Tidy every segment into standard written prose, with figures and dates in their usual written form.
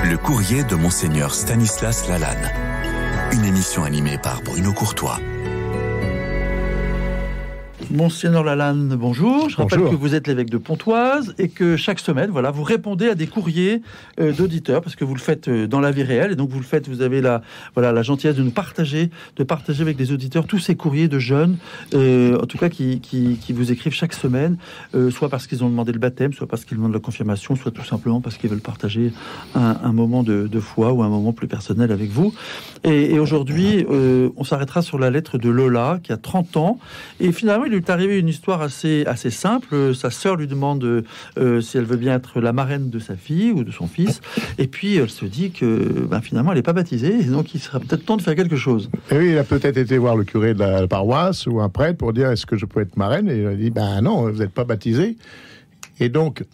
Le courrier de Monseigneur Stanislas Lalanne. Une émission animée par Bruno Courtois. Monseigneur Lalanne, bonjour. Je rappelle que vous êtes l'évêque de Pontoise et que chaque semaine, voilà, vous répondez à des courriers d'auditeurs parce que vous le faites dans la vie réelle et donc vous le faites. Vous avez la gentillesse de nous partager, avec des auditeurs tous ces courriers de jeunes, en tout cas qui vous écrivent chaque semaine, soit parce qu'ils ont demandé le baptême, soit parce qu'ils demandent la confirmation, soit tout simplement parce qu'ils veulent partager un moment de foi ou un moment plus personnel avec vous. Et aujourd'hui, on s'arrêtera sur la lettre de Lola qui a 30 ans et finalement il lui est arrivé une histoire assez simple. Sa sœur lui demande si elle veut bien être la marraine de sa fille ou de son fils. Et puis, elle se dit que finalement, elle n'est pas baptisée. Et donc, il sera peut-être temps de faire quelque chose. Et oui, il a peut-être été voir le curé de la paroisse ou un prêtre pour dire est-ce que je peux être marraine. Et il a dit non, vous n'êtes pas baptisé. Et donc,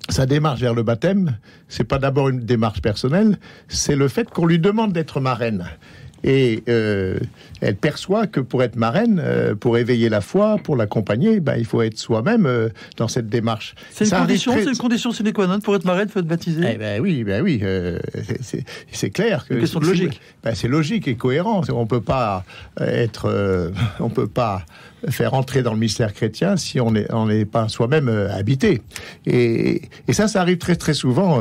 sa démarche vers le baptême, c'est pas d'abord une démarche personnelle, c'est le fait qu'on lui demande d'être marraine. Et elle perçoit que pour être marraine, pour éveiller la foi, pour l'accompagner, il faut être soi-même dans cette démarche. C'est une condition sine qua non pour être marraine, il faut être baptisé. Oui, c'est clair. Une question de logique. C'est logique et cohérent. On peut pas faire entrer dans le mystère chrétien si on n'est pas soi-même habité. Et ça arrive très très souvent.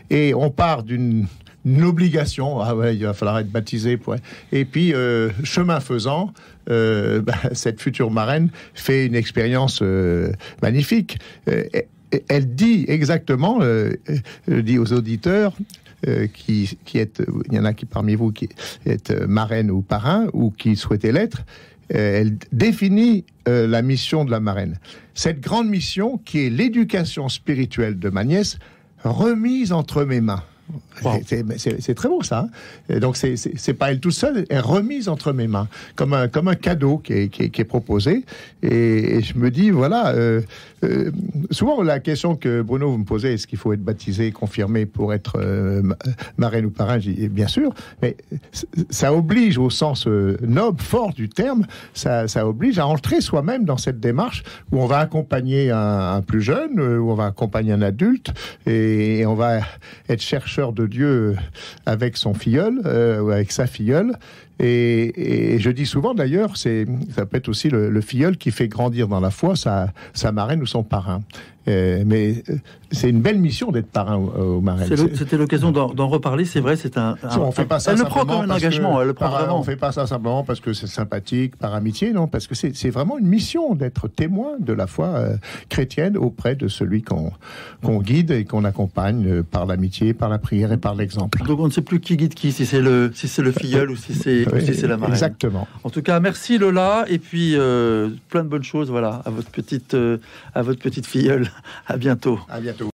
Et on part d'une obligation, il va falloir être baptisé et puis chemin faisant, cette future marraine fait une expérience magnifique. Elle dit exactement, dit aux auditeurs qui êtes, il y en a qui parmi vous qui êtes marraine ou parrain ou qui souhaitez l'être. Elle définit la mission de la marraine. Cette grande mission qui est l'éducation spirituelle de ma nièce remise entre mes mains. Wow. C'est très beau ça. Hein. Donc c'est pas elle toute seule, elle est remise entre mes mains comme un cadeau qui est proposé. Et je me dis souvent la question que Bruno vous me posez, est-ce qu'il faut être baptisé, confirmé pour être marraine ou parrain? Je dis bien sûr, mais ça oblige au sens noble, fort du terme, ça oblige à entrer soi-même dans cette démarche où on va accompagner un plus jeune, où on va accompagner un adulte et on va être chercheur de Dieu avec son filleul ou avec sa filleule. Et je dis souvent d'ailleurs, ça peut être aussi le filleul qui fait grandir dans la foi sa marraine ou son parrain. Mais c'est une belle mission d'être parrain ou marraine. C'était l'occasion d'en reparler, c'est vrai. On fait pas ça. Elle le prend comme un engagement. Elle le prend vraiment. On fait pas ça simplement parce que c'est sympathique, par amitié, non, parce que c'est vraiment une mission d'être témoin de la foi chrétienne auprès de celui qu'on guide et qu'on accompagne par l'amitié, par la prière et par l'exemple. Donc on ne sait plus qui guide qui, si c'est le filleul ou si c'est la marraine. Exactement. En tout cas, merci Lola, et puis plein de bonnes choses, à votre petite filleule. À bientôt. À bientôt.